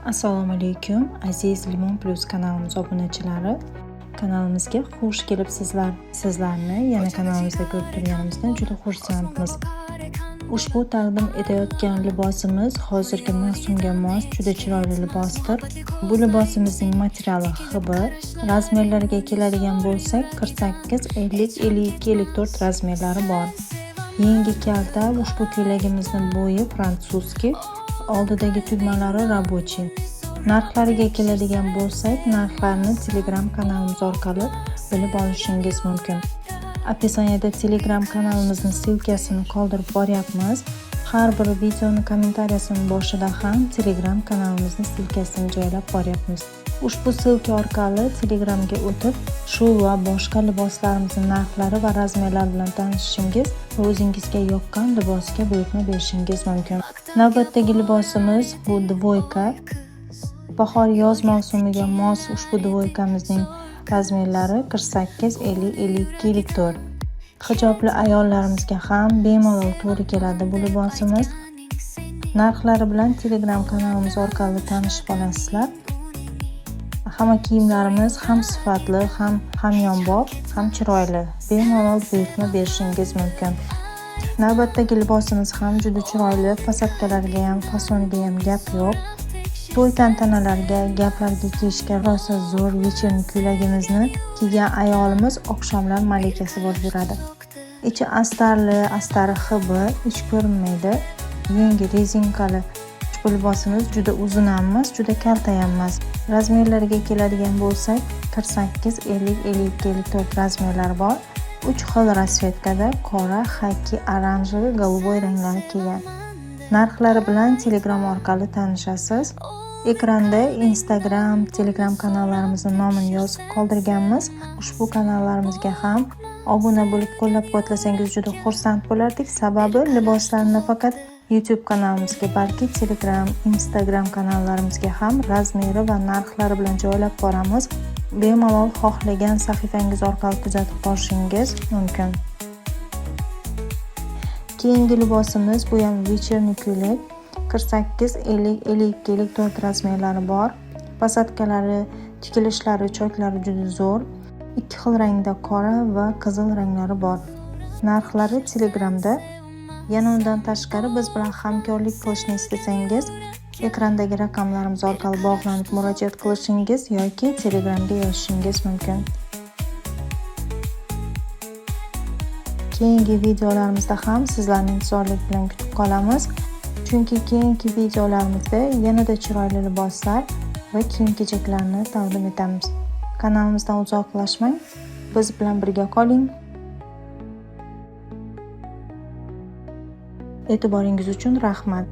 Assalomu alaykum aziz Limon Plus kanalimiz obunachilari. Kanalimizga xush kelibsizlar. Sizlarni yana kanalimizda ko'rib turganimizdan juda xursandmiz. Ushbu taqdim etayotgan libosimiz hozirgi mavsumga mos juda chiroyli libosdir. Bu libosimizning materiali xibir. Razmerlarga keladigan bo'lsak, 48, 50, 52, 54 razmerlari bor. Yengi kalta ushbu ko'ylagimizning bo'yi fransuzskiy, oldidagi tugmalari rabochiy. Narxlariga keladigan bo'lsak, narxlarni Telegram kanalimiz orqali bilib olishingiz mumkin. Opисанияda Telegram kanalimizning silkasini qoldirib boryapmiz. Har bir videoning kommentariyasining boshida ham Telegram kanalimizning silkasini joylab boryapmiz. Ushbu silka orqali Telegramga o'tib, shu va boshqa liboslarimizning narxlari va razmerlari bilan tanishishingiz va o'zingizga yoqqan libosga buyurtma berishingiz mumkin. Navbatdagi libosimiz bu dvoyka. Bahor-yoz mavsumiga mos ushbu dvoykamizning razmerlari 48, 50, 52, 54. Hijobli ayollarimizga ham bemalol to'g'ri keladi bu libosimiz. Narxlari bilan Telegram kanalimiz orqali tanishib olasizlar. Hamma kiyimlarimiz ham sifatli, ham hamyonbop, ham chiroyli. Bemalol buyurtma berishingiz mumkin. Navbatdagi libosimiz ham juda chiroyli, fasatkalarga ham, fasoniga ham gap yo'q. To'y tantanalarga, gaplarga kiyishga rosa zo'r вечерний ko'ylagimizni kiygan ayolimiz oqshomlar malikasi bo'lib yuradi. Ichi astari xibir, ichi ko'rinmaydi. Yengi rezinkali. Bu libosimiz juda uzun ham emas, juda kalta ham emas. Razmerlariga keladigan bo'lsak, 48, 50, 52, 54 razmerlar bor. 3 xil rasvetkada qora, xaki, oranjiy, голубой ranglarni kiygan. Narxlari bilan Telegram orqali tanishasiz. Ekranda Instagram, Telegram kanallarimizning nomini yozib qoldirganmiz. Ushbu kanallarimizga ham obuna bo'lib qo'llab-quvvatlasangiz juda xursand bo'lardik. Sababi liboslarni faqat YouTube kanalimizga, balki Telegram, Instagram kanallarimizga ham razmeri va narxlari bilan joylab boramiz. Bemalol xohlagan sahifangiz orqali kuzatib borishingiz mumkin. Keyingi libosimiz bu ham вечерний ko'ylak. 48, 50, 52, 54 razmerlari bor. Pasatkalari, tikilishlari, choklari juda zo'r. 2 xil rangda qora va qizil ranglari bor. Narxlari Telegramda. Yana undan tashqari biz bilan hamkorlik qilishni istasangiz, ekrandagi raqamlarimiz orqali bog'lanib murojaat qilishingiz yoki Telegramga yozishingiz mumkin. Keyingi videolarimizda ham sizlarni intizorlik bilan kutib qolamiz. Chunki keyingi videolarimizda yanada chiroyli liboslar va kiyim-kechaklarni taqdim etamiz. Kanalimizdan uzoqlashmang, biz bilan birga qoling. E'tiboringiz uchun rahmat.